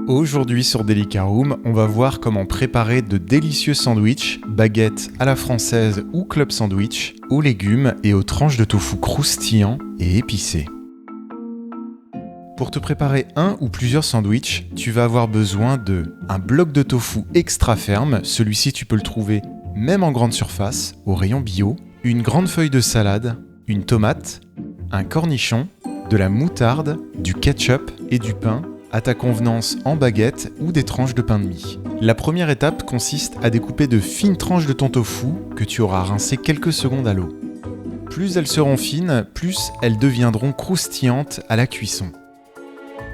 Aujourd'hui sur Delicaroom, on va voir comment préparer de délicieux sandwichs, baguettes à la française ou club sandwich, aux légumes et aux tranches de tofu croustillants et épicés. Pour te préparer un ou plusieurs sandwichs, tu vas avoir besoin de un bloc de tofu extra ferme, celui-ci tu peux le trouver même en grande surface, au rayon bio, une grande feuille de salade, une tomate, un cornichon, de la moutarde, du ketchup et du pain, à ta convenance en baguette ou des tranches de pain de mie. La première étape consiste à découper de fines tranches de ton tofu que tu auras rincé quelques secondes à l'eau. Plus elles seront fines, plus elles deviendront croustillantes à la cuisson.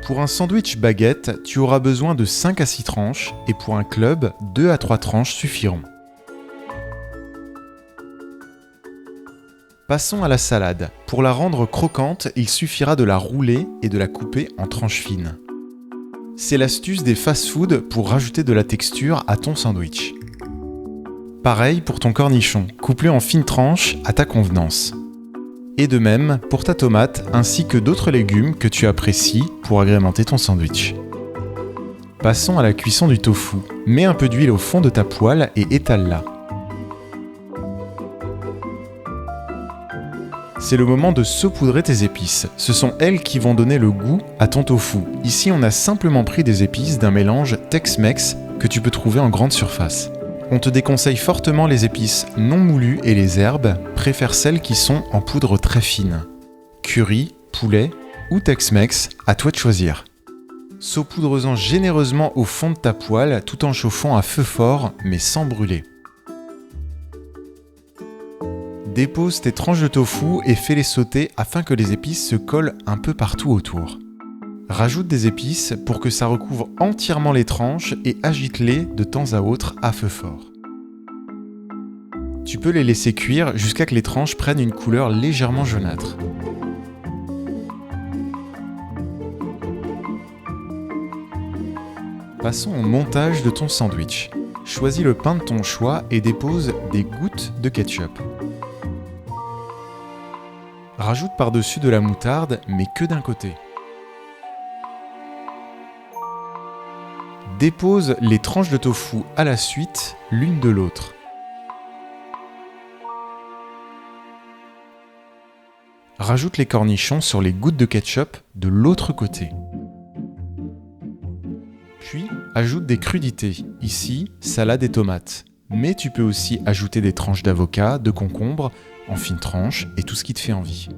Pour un sandwich baguette, tu auras besoin de 5 à 6 tranches et pour un club, 2 à 3 tranches suffiront. Passons à la salade. Pour la rendre croquante, il suffira de la rouler et de la couper en tranches fines. C'est l'astuce des fast-food pour rajouter de la texture à ton sandwich. Pareil pour ton cornichon, coupe-le en fines tranches à ta convenance. Et de même pour ta tomate ainsi que d'autres légumes que tu apprécies pour agrémenter ton sandwich. Passons à la cuisson du tofu. Mets un peu d'huile au fond de ta poêle et étale-la. C'est le moment de saupoudrer tes épices. Ce sont elles qui vont donner le goût à ton tofu. Ici, on a simplement pris des épices d'un mélange Tex-Mex que tu peux trouver en grande surface. On te déconseille fortement les épices non moulues et les herbes, préfère celles qui sont en poudre très fine. Curry, poulet ou Tex-Mex, à toi de choisir. Saupoudre-en généreusement au fond de ta poêle tout en chauffant à feu fort mais sans brûler. Dépose tes tranches de tofu et fais-les sauter afin que les épices se collent un peu partout autour. Rajoute des épices pour que ça recouvre entièrement les tranches et agite-les de temps à autre à feu fort. Tu peux les laisser cuire jusqu'à que les tranches prennent une couleur légèrement jaunâtre. Passons au montage de ton sandwich. Choisis le pain de ton choix et dépose des gouttes de ketchup. Rajoute par-dessus de la moutarde, mais que d'un côté. Dépose les tranches de tofu à la suite, l'une de l'autre. Rajoute les cornichons sur les gouttes de ketchup de l'autre côté. Puis, ajoute des crudités, ici, salade et tomates. Mais tu peux aussi ajouter des tranches d'avocat, de concombre, en fines tranches et tout ce qui te fait envie.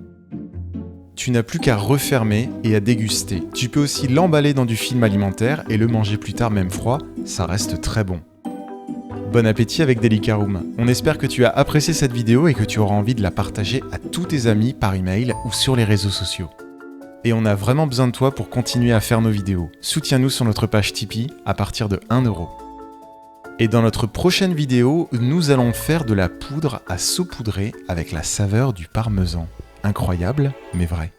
Tu n'as plus qu'à refermer et à déguster. Tu peux aussi l'emballer dans du film alimentaire et le manger plus tard même froid, ça reste très bon. Bon appétit avec Delicaroom. On espère que tu as apprécié cette vidéo et que tu auras envie de la partager à tous tes amis par email ou sur les réseaux sociaux. Et on a vraiment besoin de toi pour continuer à faire nos vidéos. Soutiens-nous sur notre page Tipeee à partir de 1 €. Et dans notre prochaine vidéo, nous allons faire de la poudre à saupoudrer avec la saveur du parmesan. Incroyable, mais vrai.